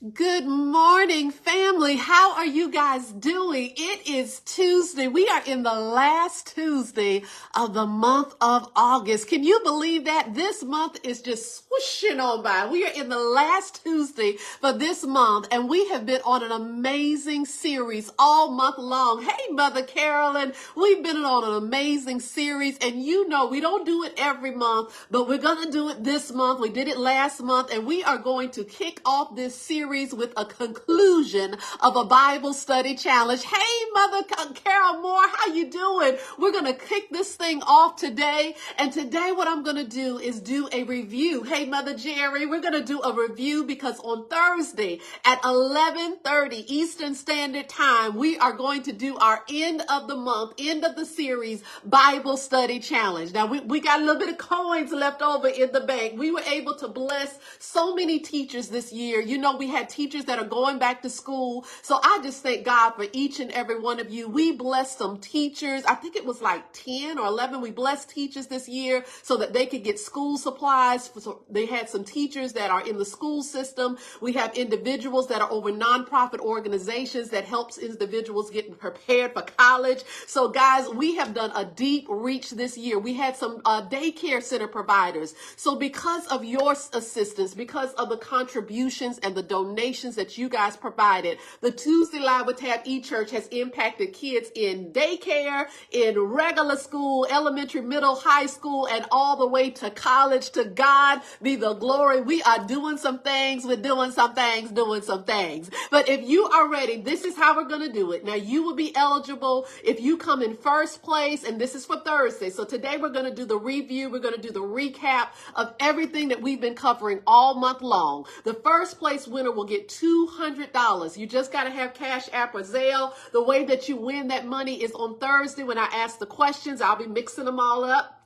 Good morning, family. How are you guys doing? It is Tuesday. We are in the last Tuesday of the month of August. Can you believe that? This month is just swooshing on by. We are in the last Tuesday for this month, and we have been on an amazing series all month long. Hey, Mother Carolyn, we've been on an amazing series, and you know we don't do it every month, but we're going to do it this month. We did it last month, and we are going to kick off this series with a conclusion of a Bible study challenge. Hey, Mother Carol Moore, how you doing? We're going to kick this thing off today. And today what I'm going to do is do a review. Hey, Mother Jerry, we're going to do a review because on Thursday at 11:30 Eastern Standard Time, we are going to do our end of the month, end of the series Bible study challenge. Now, we got a little bit of coins left over in the bank. We were able to bless so many teachers this year. You know, we had teachers that are going back to school. So I just thank God for each and every one of you. We blessed some teachers. I think it was like 10 or 11. We blessed teachers this year so that they could get school supplies. So they had some teachers that are in the school system. We have individuals that are over nonprofit organizations that helps individuals get prepared for college. So guys, we have done a deep reach this year. We had some daycare center providers. So because of your assistance, because of the contributions and the donations that you guys provided, the Tuesday Live with Tab eChurch has impacted kids in daycare, in regular school, elementary, middle, high school, and all the way to college. To God be the glory. We are doing some things. We're doing some things, doing some things. But if you are ready, this is how we're going to do it. Now, you will be eligible if you come in first place, and this is for Thursday. So today we're going to do the review. We're going to do the recap of everything that we've been covering all month long. The first place winner will get $200. You just got to have Cash App or Zelle. The way that you win that money is on Thursday when I ask the questions. I'll be mixing them all up.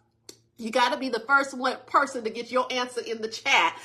You got to be the first person to get your answer in the chat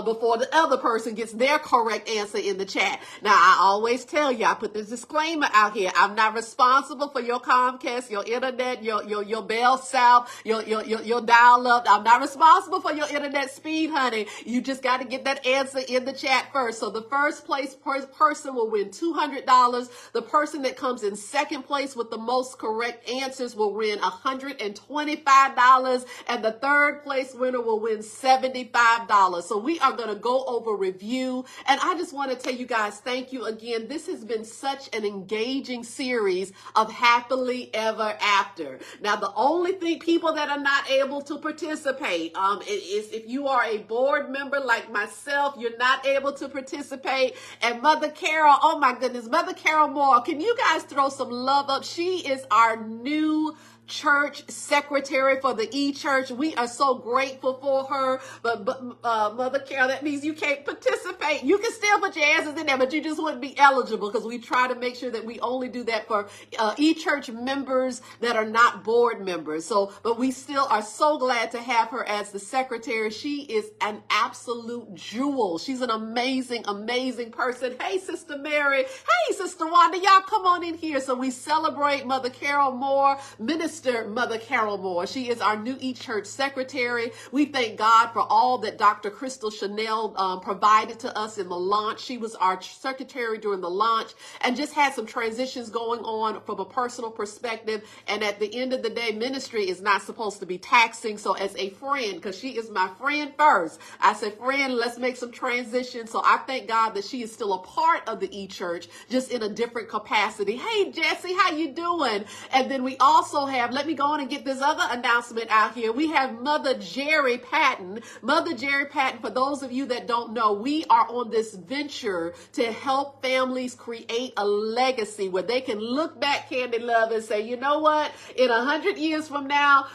before the other person gets their correct answer in the chat. Now, I always tell you, I put this disclaimer out here. I'm not responsible for your Comcast, your internet, your Bell South, your dial-up. I'm not responsible for your internet speed, honey. You just got to get that answer in the chat first. So the first place person will win $200. The person that comes in second place with the most correct answers will win $125. And the third place winner will win $75. So we are going to go over review. And I just want to tell you guys, thank you again. This has been such an engaging series of Happily Ever After. Now, the only people that are not able to participate is if you are a board member like myself, you're not able to participate. And Mother Carol, oh my goodness, Mother Carol Moore, can you guys throw some love up? She is our new church secretary for the e-church. We are so grateful for her. But Mother Carol, that means you can't participate. You can still put your answers in there, but you just wouldn't be eligible because we try to make sure that we only do that for e-church members that are not board members. So, but we still are so glad to have her as the secretary. She is an absolute jewel. She's an amazing, amazing person. Hey, Sister Mary. Hey, Sister Wanda. Y'all come on in here. So we celebrate Mother Carol Moore, Minister Mother Carol Moore. She is our new e-church secretary. We thank God for all that Dr. Crystal Chanel provided to us in the launch. She was our secretary during the launch and just had some transitions going on from a personal perspective. And at the end of the day, ministry is not supposed to be taxing. So as a friend, because she is my friend first, I said, friend, let's make some transitions. So I thank God that she is still a part of the e-church, just in a different capacity. Hey, Jesse, how you doing? And then we also have, let me go on and get this other announcement out here. We have Mother Jerry Patton. Mother Jerry Patton, for those of you that don't know, we are on this venture to help families create a legacy where they can look back, Candy Love, and say, you know what? In 100 years from now,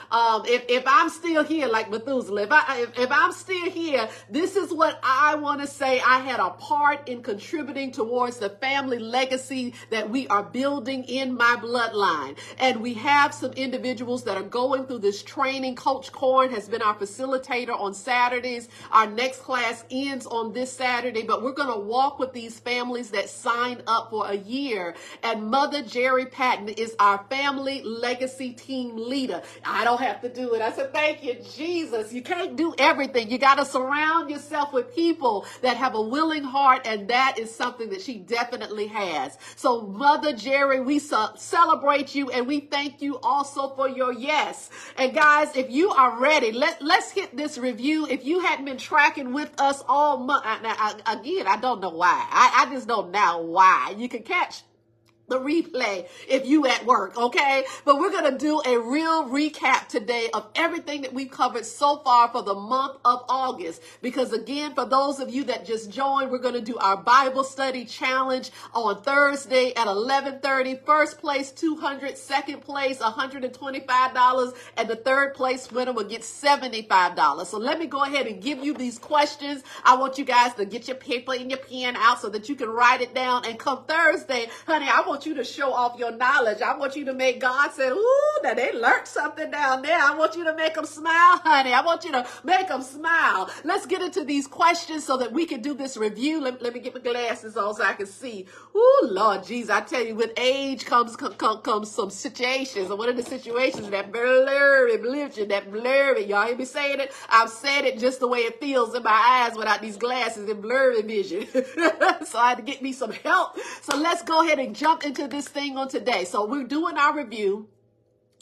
if I'm still here, like Methuselah, if I'm still here, this is what I want to say. I had a part in contributing towards the family legacy that we are building in my bloodline. And we have some individuals that are going through this training. Coach Corn has been our facilitator on Saturdays. Our next class ends on this Saturday, but we're going to walk with these families that signed up for a year. And Mother Jerry Patton is our family legacy team leader. I don't have to do it. I said, thank you, Jesus. You can't do everything. You got to surround yourself with people that have a willing heart, and that is something that she definitely has. So Mother Jerry, we celebrate you, and we thank you also for your yes. And guys, if you are ready, let's hit this review. If you hadn't been tracking with us all month, again, I don't know why. I just don't know why. You can catch the replay if you at work, okay? But we're going to do a real recap today of everything that we've covered so far for the month of August. Because again, for those of you that just joined, we're going to do our Bible study challenge on Thursday at 11:30. First place, $200. Second place, $125. And the third place winner will get $75. So let me go ahead and give you these questions. I want you guys to get your paper and your pen out so that you can write it down. And come Thursday, honey, I want you to show off your knowledge. I want you to make God say, ooh, now they learned something down there. I want you to make them smile, honey. I want you to make them smile. Let's get into these questions so that we can do this review. Let me get my glasses on so I can see. Ooh, Lord Jesus, I tell you, with age comes some situations. And one of the situations, that blurry vision, that blurry, y'all hear me saying it? I've said it just the way it feels in my eyes without these glasses and blurry vision. So I had to get me some help. So let's go ahead and jump into this thing on today. So we're doing our review.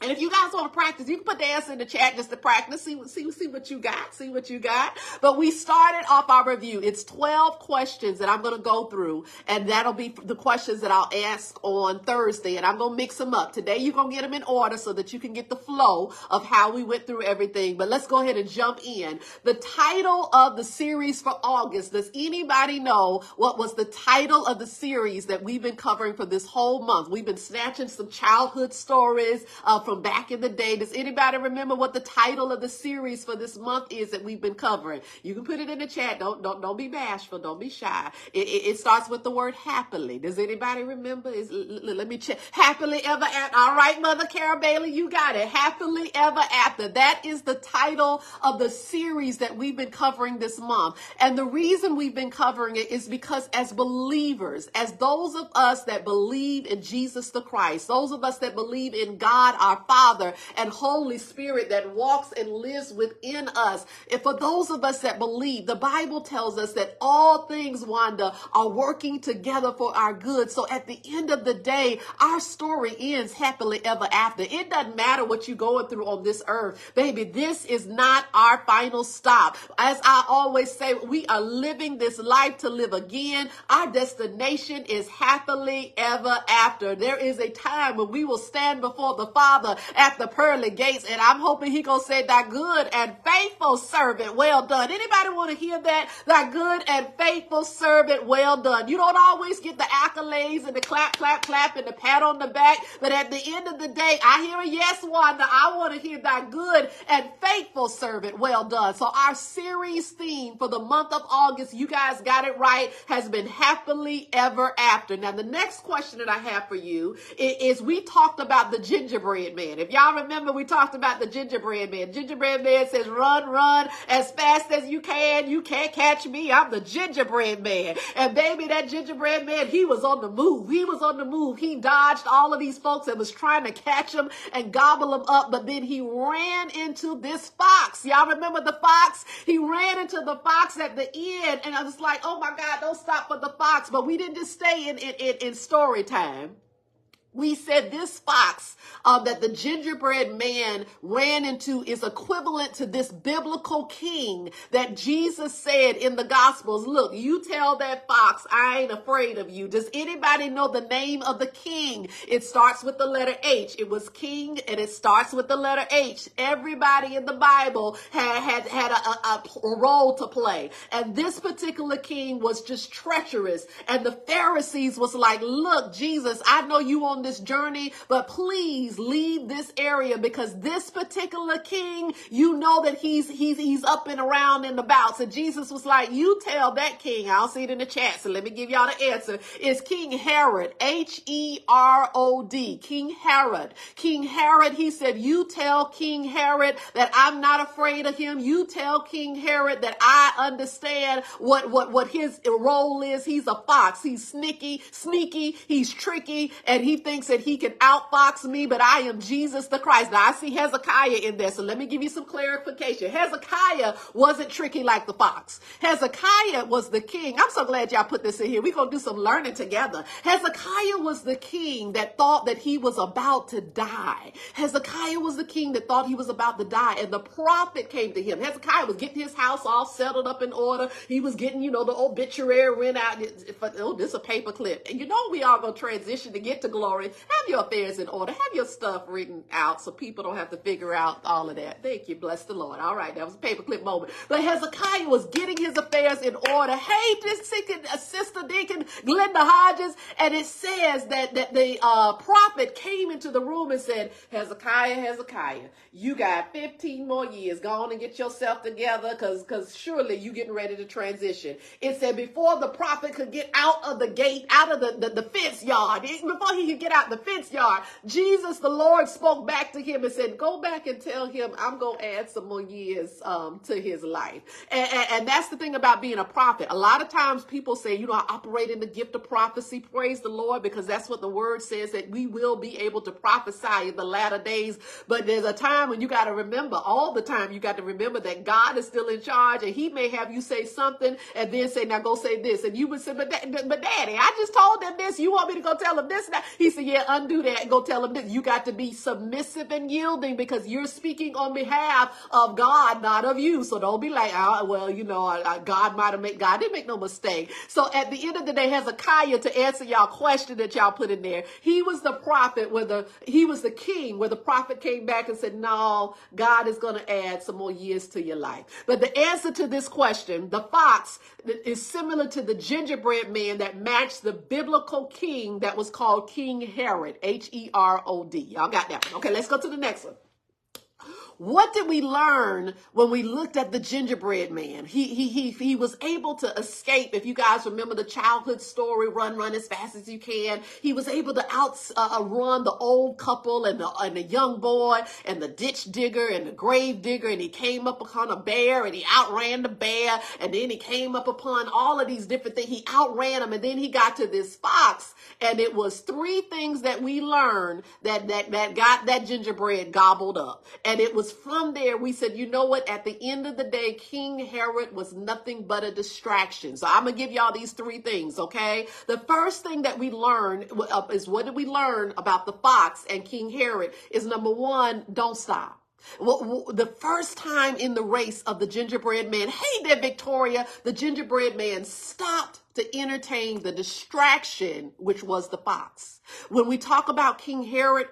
And if you guys want to practice, you can put the answer in the chat just to practice, see what you got, But we started off our review. It's 12 questions that I'm going to go through, and that'll be the questions that I'll ask on Thursday, and I'm going to mix them up. Today, you're going to get them in order so that you can get the flow of how we went through everything. But let's go ahead and jump in. The title of the series for August, does anybody know what was the title of the series that we've been covering for this whole month? We've been snatching some childhood stories from back in the day. Does anybody remember what the title of the series for this month is that we've been covering? You can put it in the chat. Don't be bashful. Don't be shy. It starts with the word happily. Does anybody remember? Let me check. Happily ever after. All right, Mother Carol Bailey, you got it. Happily ever after. That is the title of the series that we've been covering this month. And the reason we've been covering it is because as believers, as those of us that believe in Jesus the Christ, those of us that believe in God, our Father and Holy Spirit that walks and lives within us. And for those of us that believe, the Bible tells us that all things, Wanda, are working together for our good. So at the end of the day, our story ends happily ever after. It doesn't matter what you're going through on this earth. Baby, this is not our final stop. As I always say, we are living this life to live again. Our destination is happily ever after. There is a time when we will stand before the Father at the pearly gates, and I'm hoping he gonna say, thy good and faithful servant, well done. Anybody want to hear that? Thy good and faithful servant, well done. You don't always get the accolades and the clap, clap, clap and the pat on the back, but at the end of the day, I hear a yes, Wanda. I want to hear thy good and faithful servant, well done. So our series theme for the month of August, you guys got it right, has been happily ever after. Now, the next question that I have for you is we talked about the gingerbread man. If y'all remember, we talked about the gingerbread man. Gingerbread man says, run as fast as you can. You can't catch me. I'm the gingerbread man. And baby, that gingerbread man, he was on the move. He dodged all of these folks that was trying to catch him and gobble him up. But then he ran into this fox. Y'all remember the fox? He ran into the fox at the end. And I was like, oh my God, don't stop for the fox. But we didn't just stay in story time. We said this fox that the gingerbread man ran into is equivalent to this biblical king that Jesus said in the Gospels. Look, you tell that fox, I ain't afraid of you. Does anybody know the name of the king? It starts with the letter H. It was king, and it starts with the letter H. Everybody in the Bible had a role to play. And this particular king was just treacherous. And the Pharisees was like, look, Jesus, I know you on on this journey, but please leave this area because this particular king, you know that he's up and around and about. So Jesus was like, you tell that king. I'll see it in the chat. So let me give y'all the answer. It's King Herod, Herod, King Herod. King Herod, he said, you tell King Herod that I'm not afraid of him. You tell King Herod that I understand what his role is. He's a fox. He's sneaky, he's tricky, and he thinks that he can outfox me, but I am Jesus the Christ. Now I see Hezekiah in there, so let me give you some clarification. Hezekiah wasn't tricky like the fox. Hezekiah was the king. I'm so glad y'all put this in here. We're going to do some learning together. Hezekiah was the king that thought that he was about to die. Hezekiah was the king that thought he was about to die, and the prophet came to him. Hezekiah was getting his house all settled up in order. He was getting, the obituary went out. Oh, this is a paper clip. And we all going to transition to get to glory. Have your affairs in order. Have your stuff written out so people don't have to figure out all of that. Thank you. Bless the Lord. All right. That was a paperclip moment. But Hezekiah was getting his affairs in order. Hey, this Sister Deacon Glenda Hodges. And it says that the prophet came into the room and said, Hezekiah, you got 15 more years. Go on and get yourself together because surely you getting ready to transition. It said before the prophet could get out of the gate, out of the fence yard, before he could get out the fence yard, Jesus, the Lord, spoke back to him and said, go back and tell him I'm going to add some more years to his life. And that's the thing about being a prophet. A lot of times people say, I operate in the gift of prophecy. Praise the Lord, because that's what the word says, that we will be able to prophesy in the latter days. But there's a time when you got to remember, all the time, you got to remember that God is still in charge, and he may have you say something and then say, now go say this. And you would say, but Daddy, I just told them this. You want me to go tell them this now? He said, yeah, undo that and go tell them this. You got to be submissive and yielding because you're speaking on behalf of God, not of you. So don't be like, God didn't make no mistake. So at the end of the day, Hezekiah, to answer y'all question that y'all put in there, he was the prophet he was the king where the prophet came back and said, no, God is going to add some more years to your life. But the answer to this question, the fox, is similar to the gingerbread man that matched the biblical king that was called King Herod, Herod. Y'all got that one. Okay, let's go to the next one. What did we learn when we looked at the gingerbread man? He was able to escape. If you guys remember the childhood story, run as fast as you can. He was able to outrun the old couple and the young boy and the ditch digger and the grave digger. And he came up upon a bear and he outran the bear. And then he came up upon all of these different things. He outran them. And then he got to this fox. And it was three things that we learned that got that gingerbread gobbled up. And it was from there, we said, you know what? At the end of the day, King Herod was nothing but a distraction. So I'm going to give y'all these three things, okay? The first thing that we learned is, what did we learn about the fox and King Herod? Is number one, don't stop. Well, the first time in the race of the gingerbread man, hey there, Victoria, the gingerbread man stopped to entertain the distraction, which was the fox. When we talk about King Herod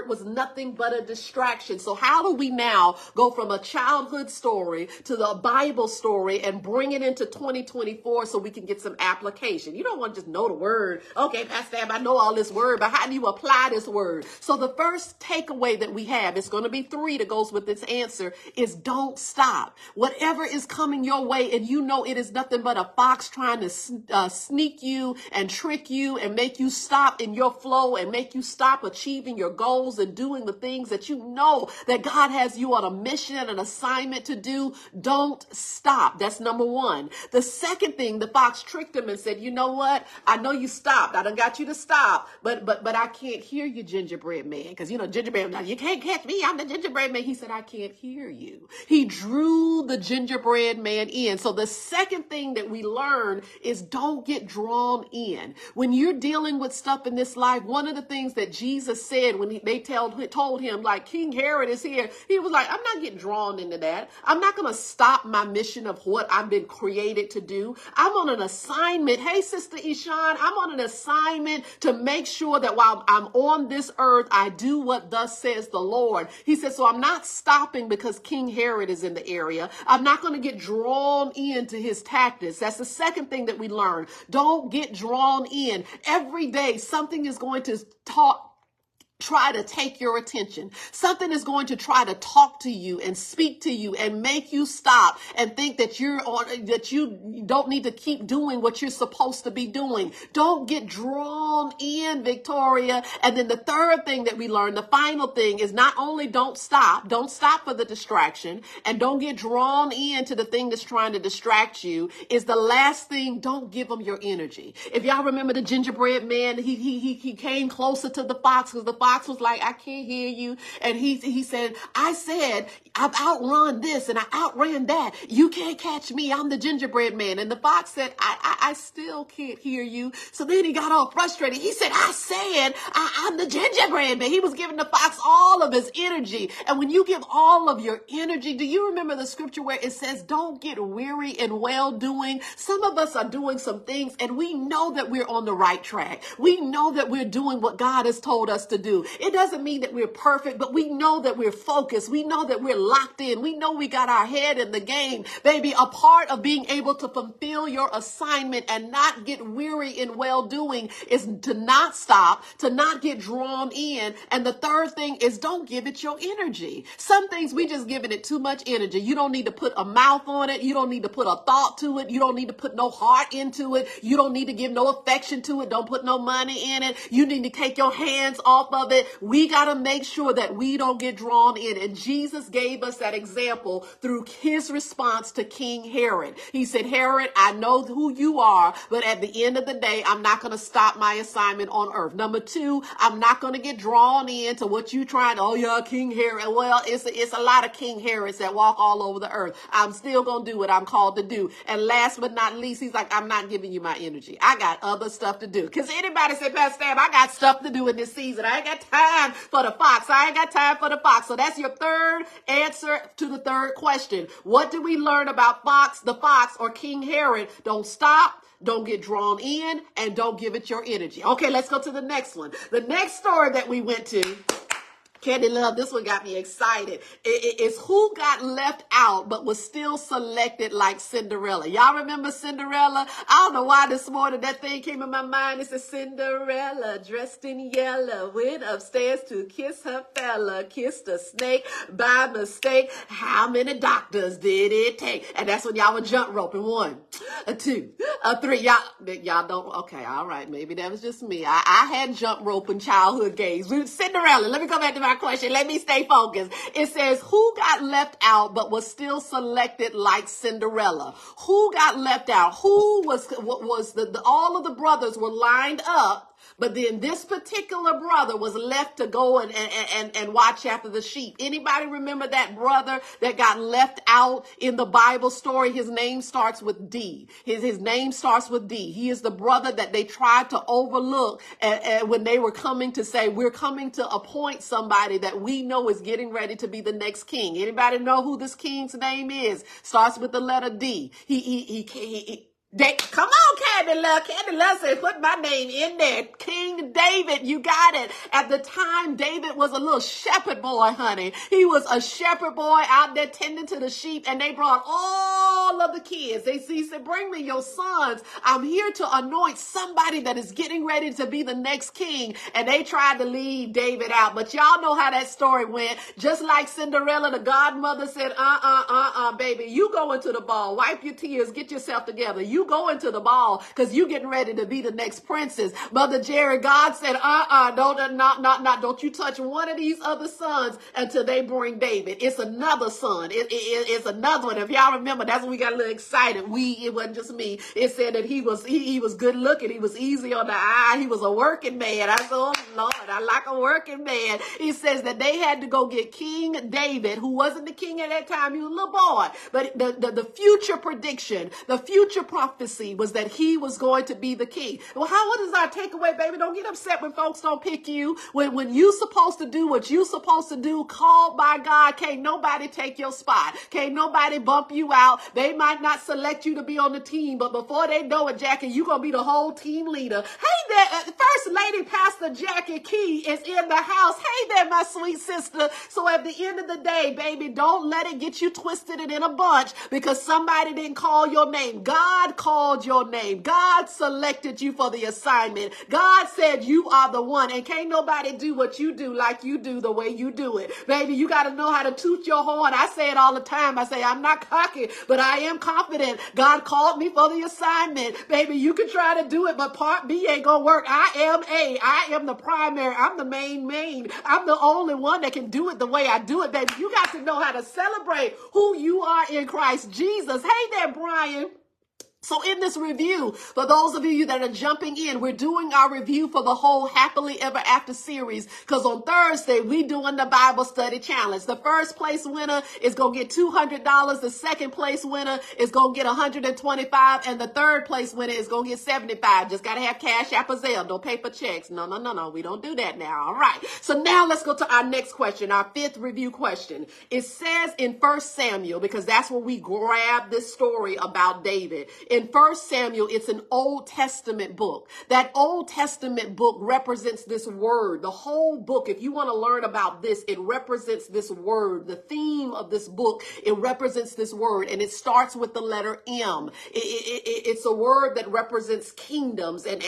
was nothing but a distraction. So how do we now go from a childhood story to the Bible story and bring it into 2024 so we can get some application? You don't want to just know the word. Okay, Pastor Ab, I know all this word, but how do you apply this word? So the first takeaway that we have, it's going to be three that goes with this answer, is don't stop. Whatever is coming your way, and you know it is nothing but a fox trying to sneak you and trick you and make you stop in your flow and make you stop achieving your goals and doing the things that you know that God has you on a mission and an assignment to do. Don't stop. That's number one. The second thing, the fox tricked him and said, you know what? I know you stopped. I done got you to stop, but I can't hear you, gingerbread man. Because, gingerbread man, you can't catch me. I'm the gingerbread man. He said, I can't hear you. He drew the gingerbread man in. So the second thing that we learn is don't get drawn in. When you're dealing with stuff in this life, one of the things that Jesus said when they told him, like, King Herod is here, he was like, I'm not getting drawn into that. I'm not going to stop my mission of what I've been created to do. I'm on an assignment. Hey, Sister Ishan, I'm on an assignment to make sure that while I'm on this earth, I do what thus says the Lord. He said, so I'm not stopping because King Herod is in the area. I'm not going to get drawn into his tactics. That's the second thing that we learn. Don't get drawn in. Every day, something is going to try to take your attention. Something is going to try to talk to you and speak to you and make you stop and think that that you don't need to keep doing what you're supposed to be doing. Don't get drawn in, Victoria. And then the third thing that we learned, the final thing, is not only don't stop for the distraction, and don't get drawn into the thing that's trying to distract you, is the last thing, don't give them your energy. If y'all remember the gingerbread man, he came closer to the fox because the fox was like, I can't hear you. And he said, I've outrun this and I outran that. You can't catch me. I'm the gingerbread man. And the fox said, I still can't hear you. So then he got all frustrated. He said, I'm the gingerbread man. He was giving the fox all of his energy. And when you give all of your energy, do you remember the scripture where it says, don't get weary in well doing? Some of us are doing some things and we know that we're on the right track. We know that we're doing what God has told us to do. It doesn't mean that we're perfect, but we know that we're focused. We know that we're locked in. We know we got our head in the game. Baby, a part of being able to fulfill your assignment and not get weary in well-doing is to not stop, to not get drawn in. And the third thing is don't give it your energy. Some things we just giving it too much energy. You don't need to put a mouth on it. You don't need to put a thought to it. You don't need to put no heart into it. You don't need to give no affection to it. Don't put no money in it. You need to take your hands off of it. We got to make sure that we don't get drawn in. And Jesus gave us that example through his response to King Herod. He said, Herod, I know who you are, but at the end of the day, I'm not going to stop my assignment on earth. Number two, I'm not going to get drawn into what you trying. Oh yeah, King Herod. Well, it's a lot of King Herods that walk all over the earth. I'm still going to do what I'm called to do. And last but not least, he's like, I'm not giving you my energy. I got other stuff to do. Because anybody say, Pastor Stab, I got stuff to do in this season. I ain't got time for the fox. I ain't got time for the fox. So that's your third answer to the third question. What do we learn about the fox or King Herod? Don't stop. Don't get drawn in, and don't give it your energy. Okay, let's go to the next one. The next story that we went to, Candy Love, this one got me excited. It's who got left out but was still selected like Cinderella. Y'all remember Cinderella? I don't know why this morning that thing came in my mind. It said Cinderella dressed in yellow went upstairs to kiss her fella, kissed a snake by mistake. How many doctors did it take? And that's when y'all were jump roping. 1, 2, 3. Y'all don't. Okay, all right. Maybe that was just me. I had jump roping childhood games. Cinderella. Let me go back to my question. Let me stay focused. It says, who got left out but was still selected like Cinderella? Who got left out? Who was all of the brothers were lined up, but then this particular brother was left to go and watch after the sheep. Anybody remember that brother that got left out in the Bible story? His name starts with D. His name starts with D. He is the brother that they tried to overlook when they were coming to say, we're coming to appoint somebody that we know is getting ready to be the next king. Anybody know who this king's name is? Starts with the letter D. Come on, Candy Love. Candy Love said, put my name in there. King David, you got it. At the time, David was a little shepherd boy, honey. He was a shepherd boy out there tending to the sheep, and they brought all of the kids. He said, bring me your sons. I'm here to anoint somebody that is getting ready to be the next king. And they tried to leave David out. But y'all know how that story went. Just like Cinderella, the godmother said, baby, you go into the ball. Wipe your tears. Get yourself together. You go into the ball because you getting ready to be the next princess. Mother Jerry, God said, don't you touch one of these other sons until they bring David. It's another son. It's another one. If y'all remember, that's when we got a little excited. It wasn't just me. It said that he was good looking. He was easy on the eye. He was a working man. I said, oh Lord, I like a working man. He says that they had to go get King David, who wasn't the king at that time. He was a little boy. But the future prediction, the future prophecy was that he was going to be the king. Well, what is our takeaway, baby? Don't get upset when folks don't pick you. When you supposed to do what you supposed to do, called by God, can't nobody take your spot. Can't nobody bump you out. They might not select you to be on the team, but before they know it, Jackie, you're going to be the whole team leader. Hey there, First Lady Pastor Jackie Key is in the house. Hey there, my sweet sister. So at the end of the day, baby, don't let it get you twisted and in a bunch because somebody didn't call your name. God called your name. God selected you for the assignment. God said you are the one, and can't nobody do what you do like you do the way you do it. Baby, you got to know how to toot your horn. I say it all the time. I say, I'm not cocky, but I am confident. God called me for the assignment. Baby, you can try to do it, but part B ain't gonna work. I am the primary. I'm the main. I'm the only one that can do it the way I do it, baby. You got to know how to celebrate who you are in Christ Jesus. Hey there, Brian. So in this review, for those of you that are jumping in, we're doing our review for the whole Happily Ever After series, because on Thursday, we doing the Bible Study Challenge. The first place winner is going to get $200. The second place winner is going to get $125. And the third place winner is going to get $75. Just got to have cash, App, or Zelle. Don't pay for checks. No. We don't do that now. All right. So now let's go to our next question, our fifth review question. It says in 1 Samuel, because that's where we grab this story about David. In 1 Samuel, it's an Old Testament book. That Old Testament book represents this word. The whole book, if you want to learn about this, it represents this word. The theme of this book, it represents this word, and it starts with the letter M. It's a word that represents kingdoms and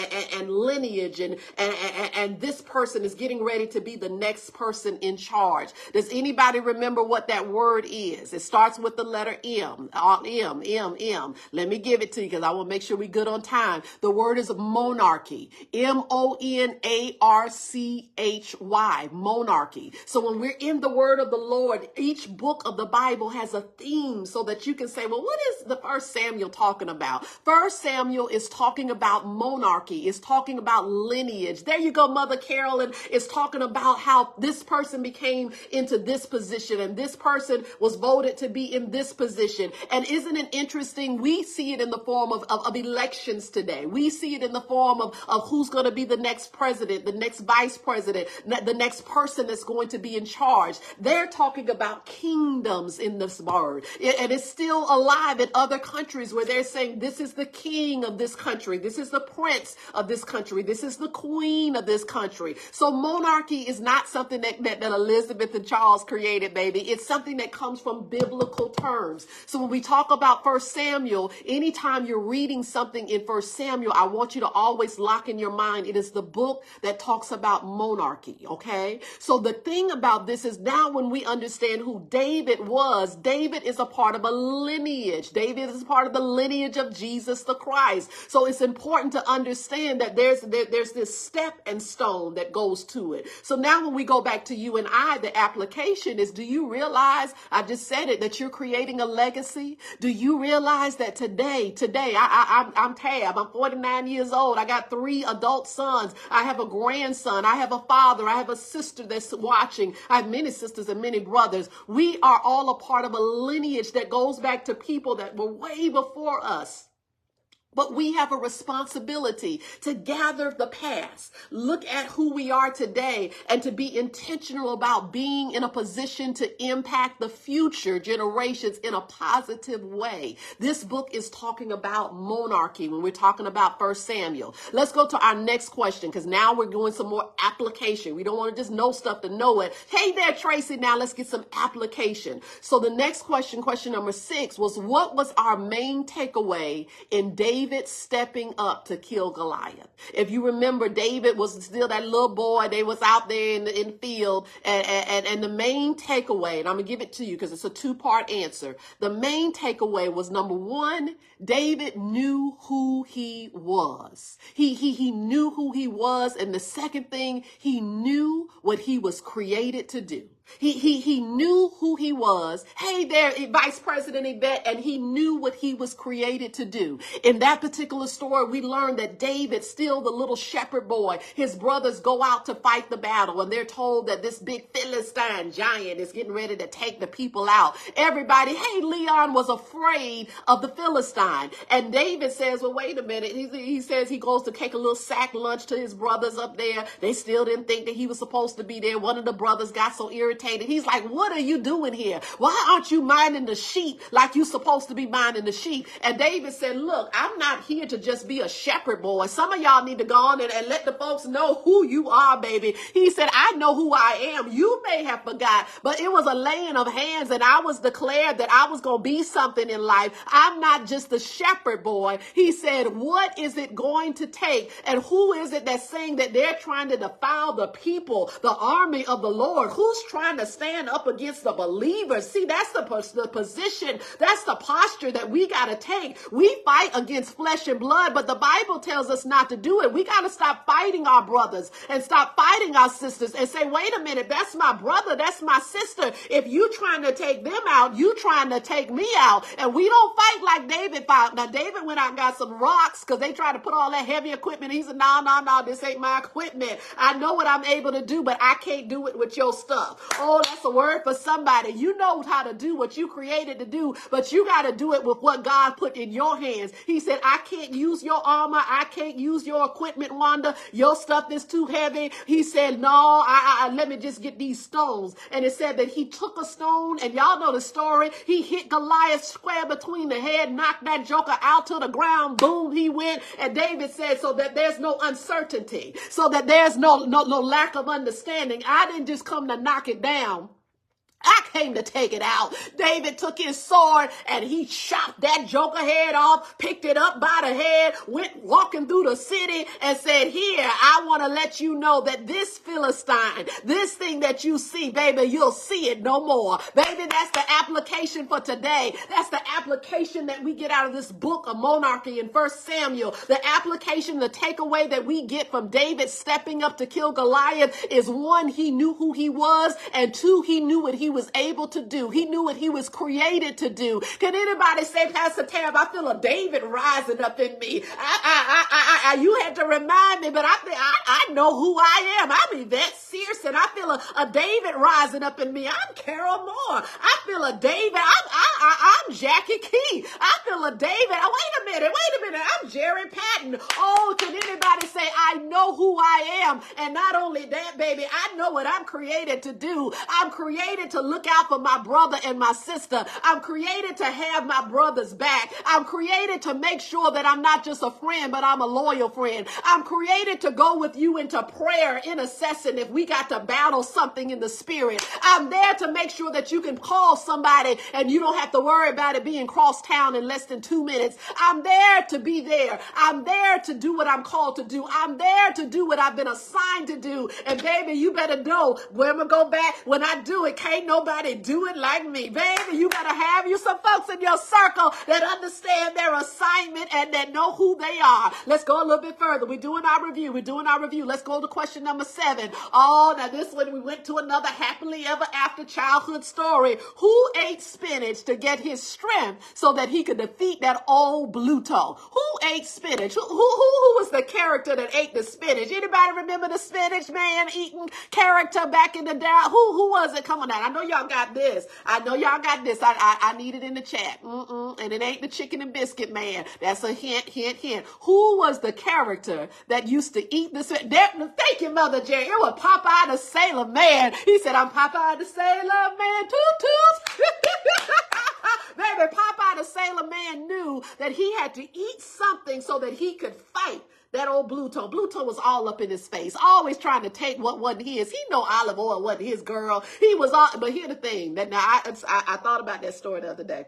lineage, and this person is getting ready to be the next person in charge. Does anybody remember what that word is? It starts with the letter M. M. Let me give it to you, because I will make sure we good on time. The word is monarchy. M-O-N-A-R-C-H-Y. Monarchy. So when we're in the word of the Lord, each book of the Bible has a theme, so that you can say, well, what is the 1 Samuel talking about? 1 Samuel is talking about monarchy. It's talking about lineage. There you go, Mother Carolyn. It's talking about how this person became into this position, and this person was voted to be in this position. And isn't it interesting? We see it in the form of elections today. We see it in the form of who's going to be the next president, the next vice president, the next person that's going to be in charge. They're talking about kingdoms in this word. And it's still alive in other countries where they're saying this is the king of this country. This is the prince of this country. This is the queen of this country. So monarchy is not something that Elizabeth and Charles created, baby. It's something that comes from biblical terms. So when we talk about 1 Samuel, anytime you're reading something in 1 Samuel, I want you to always lock in your mind, it is the book that talks about monarchy, okay? So the thing about this is, now when we understand who David was, David is a part of a lineage. David is part of the lineage of Jesus the Christ. So it's important to understand that there's this step and stone that goes to it. So now when we go back to you and I, the application is, do you realize, I just said it, that you're creating a legacy? Do you realize that today, I'm Tab. I'm 49 years old. I got 3 adult sons. I have a grandson. I have a father. I have a sister that's watching. I have many sisters and many brothers. We are all a part of a lineage that goes back to people that were way before us. But we have a responsibility to gather the past, look at who we are today, and to be intentional about being in a position to impact the future generations in a positive way. This book is talking about monarchy when we're talking about 1 Samuel. Let's go to our next question, because now we're doing some more application. We don't want to just know stuff to know it. Hey there, Tracy. Now let's get some application. So the next question, question number 6, was what was our main takeaway in David stepping up to kill Goliath? If you remember, David was still that little boy. They was out there in the field, and the main takeaway, and I'm gonna give it to you because it's a 2-part answer. The main takeaway was, number 1, David knew who he was. He knew who he was, and the second thing, he knew what he was created to do. He knew who he was. Hey there, Vice President Yvette, and he knew what he was created to do. In that particular story, we learned that David, still the little shepherd boy, his brothers go out to fight the battle, and they're told that this big Philistine giant is getting ready to take the people out. Everybody, hey, Leon was afraid of the Philistine. And David says, well, wait a minute. He says he goes to take a little sack lunch to his brothers up there. They still didn't think that he was supposed to be there. One of the brothers got so irritated irritated. He's like, what are you doing here? Why aren't you minding the sheep like you're supposed to be minding the sheep? And David said, look, I'm not here to just be a shepherd boy. Some of y'all need to go on and let the folks know who you are, baby. He said, I know who I am. You may have forgot, but it was a laying of hands, and I was declared that I was going to be something in life. I'm not just a shepherd boy. He said, what is it going to take? And who is it that's saying that they're trying to defile the people, the army of the Lord? Who's trying to stand up against the believers? See, that's the position, that's the posture that we got to take. We fight against flesh and blood, but the Bible tells us not to do it. We got to stop fighting our brothers and stop fighting our sisters and say, wait a minute, that's my brother, that's my sister. If you trying to take them out, you trying to take me out. And we don't fight like David fought. Now, David went out and got some rocks because they tried to put all that heavy equipment. He said, no, this ain't my equipment. I know what I'm able to do, but I can't do it with your stuff. Oh, that's a word for somebody. You know how to do what you created to do, but you got to do it with what God put in your hands. He said, I can't use your armor. I can't use your equipment, Wanda. Your stuff is too heavy. He said, no, let me just get these stones. And it said that he took a stone, and y'all know the story. He hit Goliath square between the head, knocked that joker out to the ground. Boom, he went. And David said, so that there's no uncertainty, so that there's no lack of understanding. I didn't just come to knock it down. I came to take it out. David took his sword and he chopped that joker head off, picked it up by the head, went walking through the city and said, here, I want to let you know that this Philistine, this thing that you see, baby, you'll see it no more. Baby, that's the application for today. That's the application that we get out of this book of monarchy in 1 Samuel. The application, the takeaway that we get from David stepping up to kill Goliath is, one, he knew who he was, and two, he knew what he was able to do. He knew what he was created to do. Can anybody say, Pastor Tab, I feel a David rising up in me? You had to remind me, but I know who I am. I'm Yvette Searson. I feel a David rising up in me. I'm Carol Moore. I feel a David. I'm Jackie Key. I feel a David. Oh, wait a minute. I'm Jerry Patton. Oh, can anybody say, I know who I am? And not only that, baby, I know what I'm created to do. I'm created to look out for my brother and my sister. I'm created to have my brother's back. I'm created to make sure that I'm not just a friend, but I'm a loyal friend. I'm created to go with you into prayer, intercession, if we got to battle something in the spirit. I'm there to make sure that you can call somebody and you don't have to worry about it being cross town in less than 2 minutes. I'm there to be there. I'm there to do what I'm called to do. I'm there to do what I've been assigned to do. And baby, you better know when I'm going to go back. When I do it, can't nobody do it like me. Baby, you got to have you some folks in your circle that understand their assignment and that know who they are. Let's go a little bit further. We're doing our review. Let's go to question number 7. Oh, now this one, we went to another happily ever after childhood story. Who ate spinach to get his strength so that he could defeat that old Bluto? Who ate spinach? Who was the character that ate the spinach? Anybody remember the spinach man eating character back in the day? Who was it? Come on now. I know y'all got this. I need it in the chat. And it ain't the chicken and biscuit man. That's a hint. Who was the character that used to eat the spinach? Thank you, Mother Jerry. It was Popeye the Sailor Man. He said, I'm Popeye the Sailor Man. Toot toot. Baby, Popeye the Sailor Man knew that he had to eat something so that he could fight that old Bluto. Bluto was all up in his face, always trying to take what wasn't his. He know olive oil wasn't his, girl. He was all, but here's the thing that now I thought about that story the other day.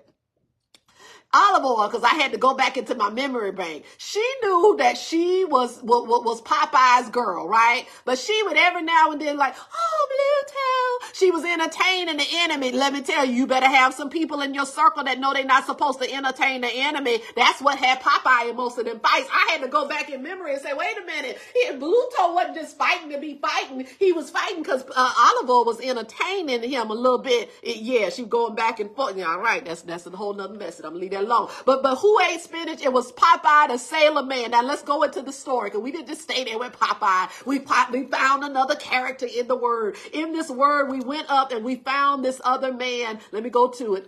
Olive oil, because I had to go back into my memory bank. She knew that she was Popeye's girl, right? But she would every now and then like, oh, Bluto. She was entertaining the enemy. Let me tell you, you better have some people in your circle that know they're not supposed to entertain the enemy. That's what had Popeye in most of them fights. I had to go back in memory and say, wait a minute. Bluto wasn't just fighting to be fighting. He was fighting because Olive oil was entertaining him a little bit. Yeah, she was going back and forth. Yeah, all right. That's a whole nother message. I'm going to leave that alone. But who ate spinach? It was Popeye the Sailor Man. Now let's go into the story, because we didn't just stay there with Popeye. We found another character in the word. In this word, we went up and we found this other man. Let me go to it.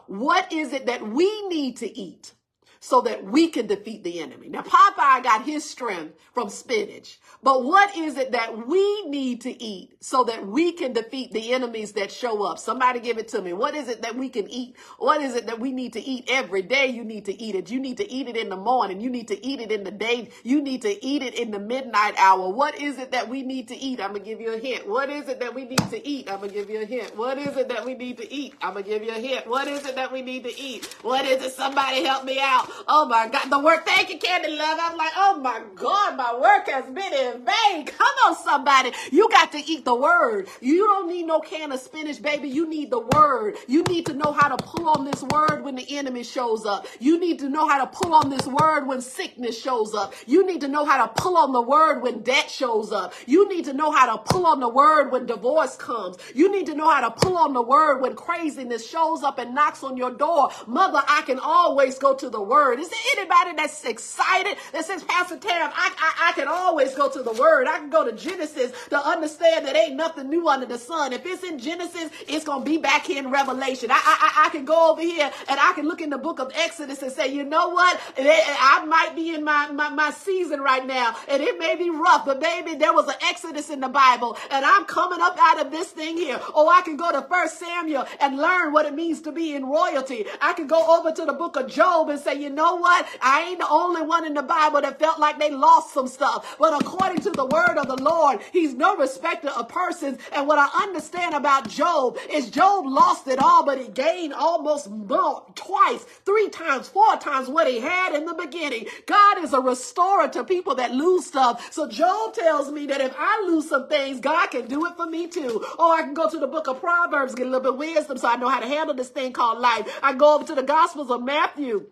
What is it that we need to eat so that we can defeat the enemy. Now, Popeye got his strength from spinach, but what is it that we need to eat so that we can defeat the enemies that show up? Somebody give it to me. What is it that we can eat? What is it that we need to eat every day? You need to eat it. You need to eat it in the morning. You need to eat it in the day. You need to eat it in the midnight hour. What is it that we need to eat? I'm going to give you a hint. What is it that we need to eat? I'm going to give you a hint. What is it that we need to eat? I'm going to give you a hint. What is it that we need to eat? What is it? Somebody help me out. Oh my God. The word, thank you, Candy Love. I'm like, oh my God, my work has been in vain. Come on, somebody. You got to eat the word. You don't need no can of spinach, baby. You need the word. You need to know how to pull on this word when the enemy shows up. You need to know how to pull on this word when sickness shows up. You need to know how to pull on the word when debt shows up. You need to know how to pull on the word when divorce comes. You need to know how to pull on the word when craziness shows up and knocks on your door. Mother, I can always go to the word. Is there anybody that's excited that says, Pastor Tam, I can always go to the word. I can go to Genesis to understand that ain't nothing new under the sun. If it's in Genesis, it's going to be back here in Revelation. I can go over here and I can look in the book of Exodus and say, you know what? I might be in my season right now and it may be rough, but baby, there was an Exodus in the Bible and I'm coming up out of this thing here. Or I can go to 1 Samuel and learn what it means to be in royalty. I can go over to the book of Job and say, you know what? I ain't the only one in the Bible that felt like they lost some stuff. But according to the word of the Lord, he's no respecter of persons. And what I understand about Job is Job lost it all, but he gained almost more, twice, 3 times, 4 times what he had in the beginning. God is a restorer to people that lose stuff. So Job tells me that if I lose some things, God can do it for me too. Or I can go to the book of Proverbs, get a little bit of wisdom so I know how to handle this thing called life. I go over to the Gospels of Matthew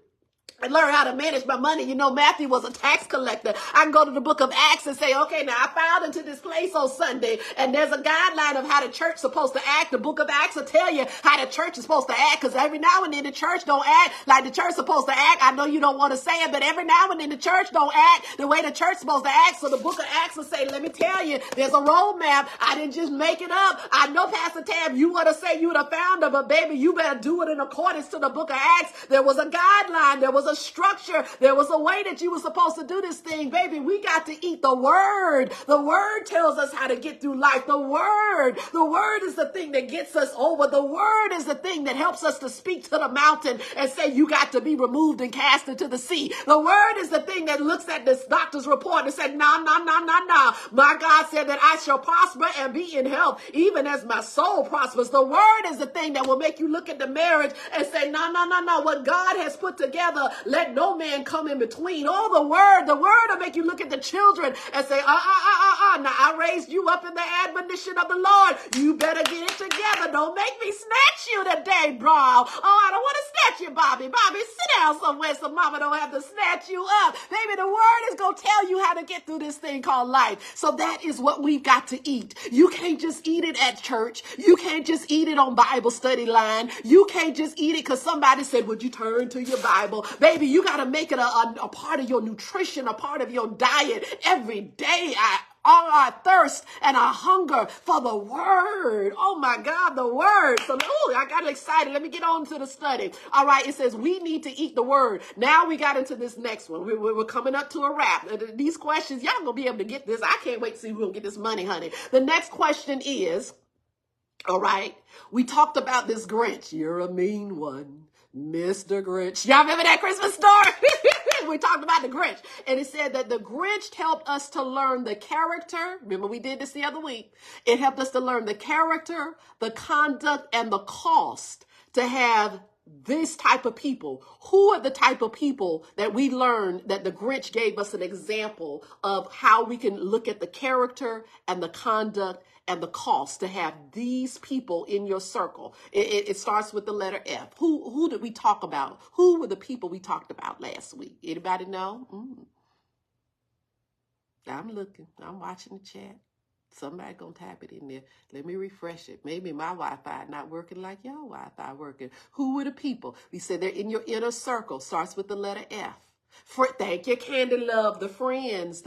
and learn how to manage my money. You know, Matthew was a tax collector. I can go to the book of Acts and say, okay, now I filed into this place on Sunday, and there's a guideline of how the church is supposed to act. The book of Acts will tell you how the church is supposed to act, because every now and then the church don't act like the church is supposed to act. I know you don't want to say it, but every now and then the church don't act the way the church is supposed to act. So the book of Acts will say, let me tell you, there's a roadmap. I didn't just make it up. I know, Pastor Tab, you want to say you're the founder, but baby, you better do it in accordance to the book of Acts. There was a guideline. There was a structure. There was a way that you were supposed to do this thing. Baby, we got to eat the word. The word tells us how to get through life. The word is the thing that gets us over. The word is the thing that helps us to speak to the mountain and say, you got to be removed and cast into the sea. The word is the thing that looks at this doctor's report and said, no. My God said that I shall prosper and be in health, even as my soul prospers. The word is the thing that will make you look at the marriage and say, no. What God has put together, let no man come in between. Oh, the word will make you look at the children and say, now I raised you up in the admonition of the Lord. You better get it together. Don't make me snatch you today, bro. Oh, I don't want to snatch you, Bobby. Bobby, sit down somewhere so mama don't have to snatch you up. Baby, the word is going to tell you how to get through this thing called life. So that is what we've got to eat. You can't just eat it at church. You can't just eat it on Bible study line. You can't just eat it because somebody said, would you turn to your Bible? Baby, you got to make it a part of your nutrition, a part of your diet every day. Our thirst and our hunger for the word. Oh my God, the word. So, I got excited. Let me get on to the study. All right. It says we need to eat the word. Now we got into this next one. We're coming up to a wrap. These questions, y'all gonna be able to get this. I can't wait to see who's gonna get this money, honey. The next question is, all right, we talked about this Grinch. You're a mean one, Mr. Grinch. Y'all remember that Christmas story? We talked about the Grinch, and it said that the Grinch helped us to learn the character. Remember, we did this the other week. It helped us to learn the character, the conduct, and the cost to have this type of people. Who are the type of people that we learned that the Grinch gave us an example of how we can look at the character and the conduct and the cost to have these people in your circle. It starts with the letter F. Who did we talk about? Who were the people we talked about last week? Anybody know? I'm looking. I'm watching the chat. Somebody gonna type it in there. Let me refresh it. Maybe my Wi-Fi not working like your Wi-Fi working. Who were the people? We said they're in your inner circle. Starts with the letter F. Thank you, Candy Love. The friends.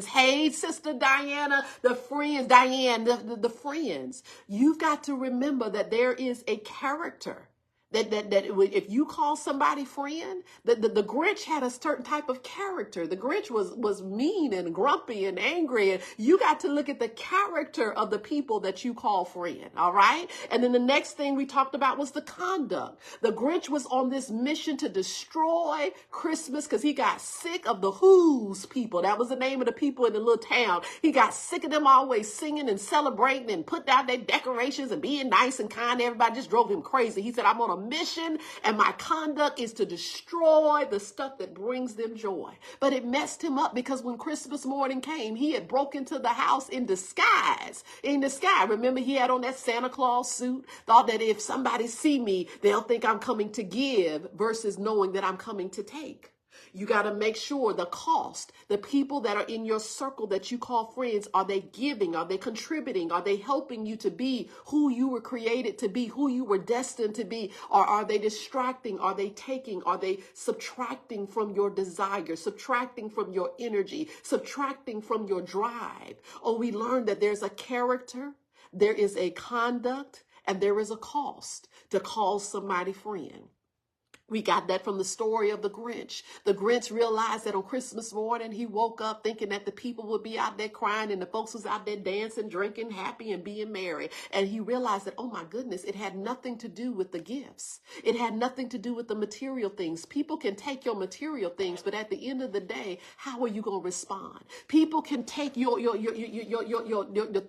Hey, Sister Diana, the friends. Diane, the friends. You've got to remember that there is a character If you call somebody friend, the Grinch had a certain type of character. The Grinch was mean and grumpy and angry, and you got to look at the character of the people that you call friend. All right. And then the next thing we talked about was the conduct. The Grinch was on this mission to destroy Christmas because he got sick of the Who's people. That was the name of the people in the little town. He got sick of them always singing and celebrating and putting out their decorations and being nice and kind to everybody. Just drove him crazy. He said, I'm on a mission and my conduct is to destroy the stuff that brings them joy. But it messed him up because when Christmas morning came, he had broke into the house in disguise. Remember, he had on that Santa Claus suit, thought that if somebody see me, they'll think I'm coming to give versus knowing that I'm coming to take. You got to make sure the cost, the people that are in your circle that you call friends, are they giving? Are they contributing? Are they helping you to be who you were created to be, who you were destined to be? Or are they distracting? Are they taking? Are they subtracting from your desire, subtracting from your energy, subtracting from your drive? Oh, we learned that there's a character, there is a conduct, and there is a cost to call somebody friend. We got that from the story of the Grinch. The Grinch realized that on Christmas morning, he woke up thinking that the people would be out there crying and the folks was out there dancing, drinking, happy, and being merry. And he realized that, oh my goodness, it had nothing to do with the gifts. It had nothing to do with the material things. People can take your material things, but at the end of the day, how are you going to respond? People can take your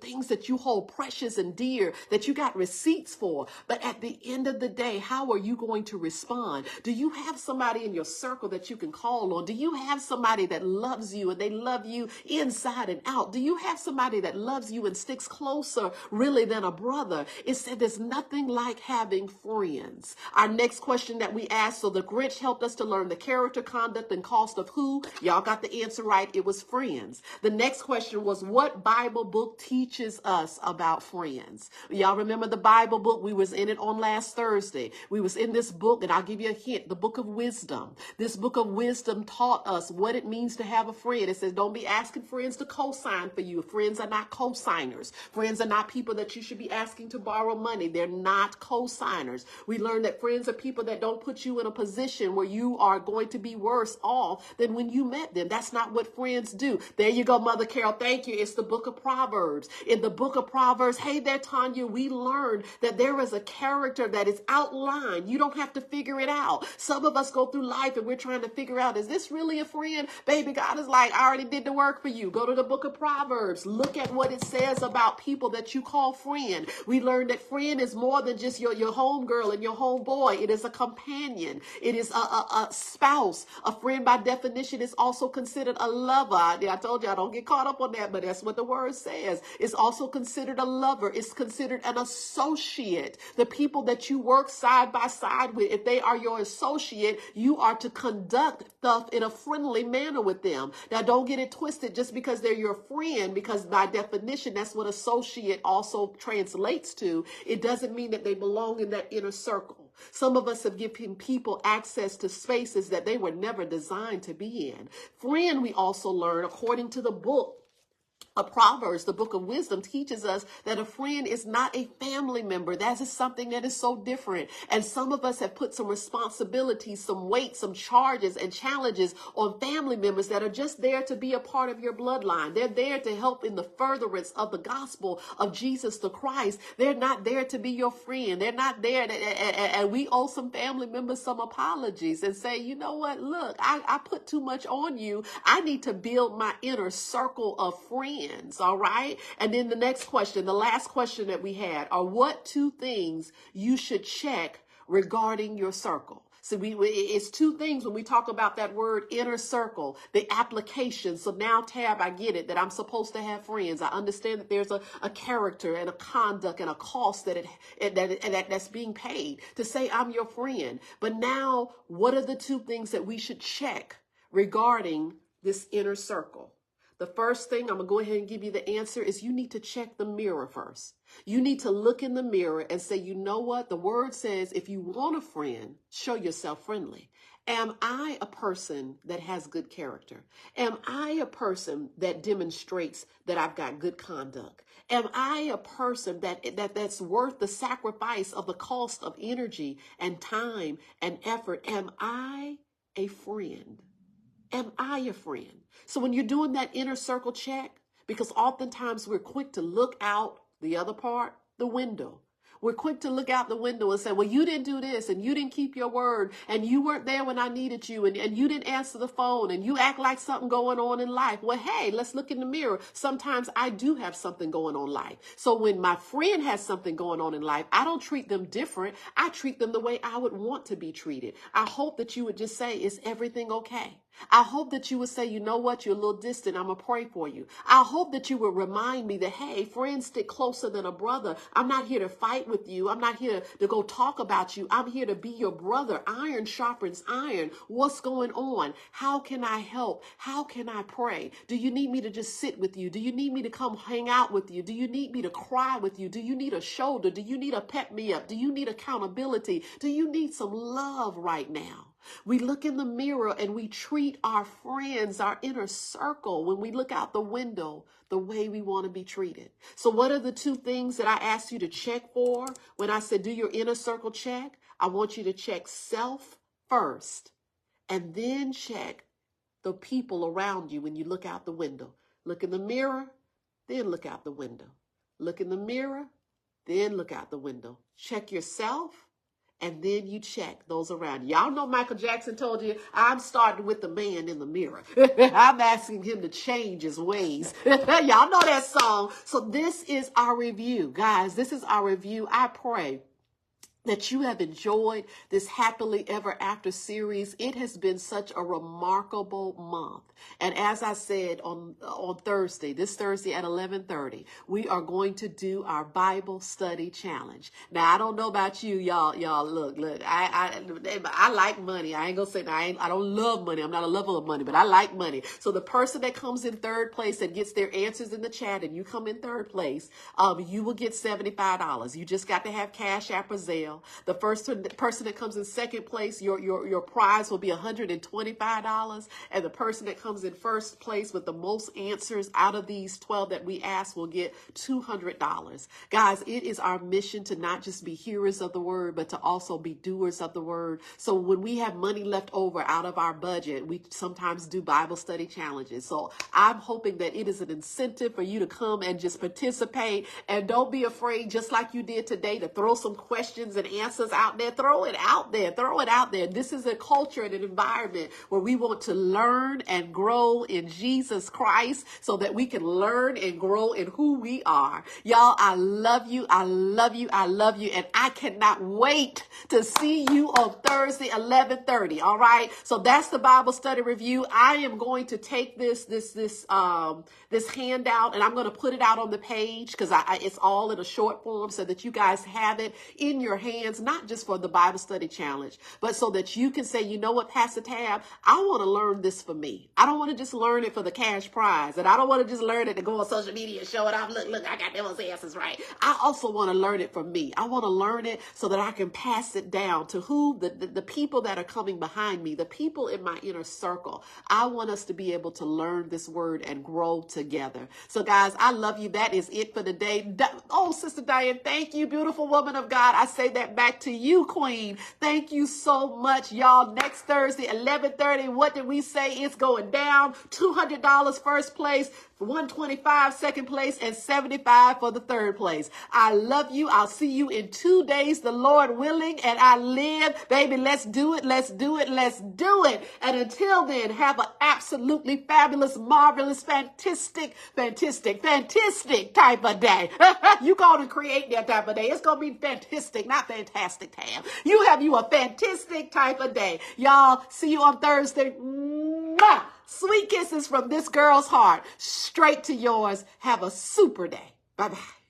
things that you hold precious and dear, that you got receipts for, but at the end of the day, how are you going to respond? Do you have somebody in your circle that you can call on? Do you have somebody that loves you and they love you inside and out? Do you have somebody that loves you and sticks closer really than a brother? It said there's nothing like having friends. Our next question that we asked, so the Grinch helped us to learn the character, conduct, and cost of who? Y'all got the answer right. It was friends. The next question was, what Bible book teaches us about friends? Y'all remember the Bible book? We was in it on last Thursday. We was in this book, and I'll give you a hint, the book of wisdom. This book of wisdom taught us what it means to have a friend. It says, don't be asking friends to co-sign for you. Friends are not co-signers. Friends are not people that you should be asking to borrow money. They're not co-signers. We learned that friends are people that don't put you in a position where you are going to be worse off than when you met them. That's not what friends do. There you go, Mother Carol. Thank you. It's the book of Proverbs. In the book of Proverbs, hey there, Tanya, we learned that there is a character that is outlined. You don't have to figure it out. Some of us go through life and we're trying to figure out, is this really a friend? Baby, God is like, I already did the work for you. Go to the book of Proverbs. Look at what it says about people that you call friend. We learned that friend is more than just your homegirl and your homeboy. It is a companion. It is a spouse. A friend by definition is also considered a lover. I told you I don't get caught up on that, but that's what the word says. It's also considered a lover. It's considered an associate. The people that you work side by side with, if they are your associate, you are to conduct stuff in a friendly manner with them. Now, don't get it twisted just because they're your friend, because by definition, that's what associate also translates to. It doesn't mean that they belong in that inner circle. Some of us have given people access to spaces that they were never designed to be in. Friend, we also learn, according to the book of Proverbs, the book of wisdom, teaches us that a friend is not a family member. That is something that is so different. And some of us have put some responsibilities, some weight, some charges and challenges on family members that are just there to be a part of your bloodline. They're there to help in the furtherance of the gospel of Jesus the Christ. They're not there to be your friend. They're not there and we owe some family members some apologies and say, you know what, look, I put too much on you. I need to build my inner circle of friends. All right. And then the next question, the last question that we had, are what two things you should check regarding your circle? So it's two things when we talk about that word inner circle, the application. So now, Tab, I get it, that I'm supposed to have friends. I understand that there's a character and a conduct and a cost that's being paid to say I'm your friend. But now, what are the two things that we should check regarding this inner circle? The first thing, I'm going to go ahead and give you the answer, is you need to check the mirror first. You need to look in the mirror and say, you know what? The word says, if you want a friend, show yourself friendly. Am I a person that has good character? Am I a person that demonstrates that I've got good conduct? Am I a person that's worth the sacrifice of the cost of energy and time and effort? Am I a friend? Am I a friend? So when you're doing that inner circle check, because oftentimes we're quick to look out the other part, the window. We're quick to look out the window and say, well, you didn't do this and you didn't keep your word and you weren't there when I needed you and you didn't answer the phone and you act like something going on in life. Well, hey, let's look in the mirror. Sometimes I do have something going on in life. So when my friend has something going on in life, I don't treat them different. I treat them the way I would want to be treated. I hope that you would just say, is everything okay? I hope that you would say, you know what, you're a little distant. I'm going to pray for you. I hope that you would remind me that, hey, friends stick closer than a brother. I'm not here to fight with you. I'm not here to go talk about you. I'm here to be your brother. Iron sharpens iron. What's going on? How can I help? How can I pray? Do you need me to just sit with you? Do you need me to come hang out with you? Do you need me to cry with you? Do you need a shoulder? Do you need a pep me up? Do you need accountability? Do you need some love right now? We look in the mirror and we treat our friends, our inner circle, when we look out the window, the way we want to be treated. So what are the two things that I asked you to check for when I said do your inner circle check? I want you to check self first and then check the people around you when you look out the window. Look in the mirror, then look out the window. Look in the mirror, then look out the window. Check yourself. And then you check those around. Y'all know Michael Jackson told you, I'm starting with the man in the mirror. I'm asking him to change his ways. Y'all know that song. So this is our review. Guys, this is our review. I pray that you have enjoyed this Happily Ever After series. It has been such a remarkable month. And as I said on Thursday, this Thursday at 11:30, we are going to do our Bible study challenge. Now, I don't know about you, y'all. Look, I like money. I ain't gonna say I don't love money. I'm not a lover of money, but I like money. So the person that comes in third place that gets their answers in the chat and you come in third place, you will get $75. You just got to have Cash App or Zelle. The first person that comes in second place, your prize will be $125. And the person that comes in first place with the most answers out of these 12 that we asked will get $200. Guys, it is our mission to not just be hearers of the word, but to also be doers of the word. So when we have money left over out of our budget, we sometimes do Bible study challenges. So I'm hoping that it is an incentive for you to come and just participate. And don't be afraid, just like you did today, to throw some questions and answers out there. Throw it out there. Throw it out there. This is a culture and an environment where we want to learn and grow in Jesus Christ so that we can learn and grow in who we are. Y'all, I love you. I love you. I love you. And I cannot wait to see you on Thursday, 11:30. All right. So that's the Bible study review. I am going to take this handout and I'm going to put it out on the page because it's all in a short form so that you guys have it in your hands, not just for the Bible study challenge, but so that you can say, you know what, Pastor Tab, I want to learn this for me. I don't want to just learn it for the cash prize. And I don't want to just learn it to go on social media and show it off. Look, I got those answers right. I also want to learn it for me. I want to learn it so that I can pass it down to the people that are coming behind me, the people in my inner circle. I want us to be able to learn this word and grow together. So guys, I love you. That is it for the day. Oh, Sister Diane, thank you, beautiful woman of God. I say that back to you, Queen. Thank you so much, y'all. Next Thursday, 11:30. What did we say? It's going down. $200 first place, $125 second place, and $75 for the third place. I love you. I'll see you in 2 days, the Lord willing, and I live. Baby, let's do it. Let's do it. Let's do it. And until then, have an absolutely fabulous, marvelous, fantastic type of day. You going to create that type of day. It's going to be fantastic, not fantastic, Tam. You have you a fantastic type of day. Y'all, see you on Thursday. Mwah! Sweet kisses from this girl's heart straight to yours. Have a super day. Bye-bye.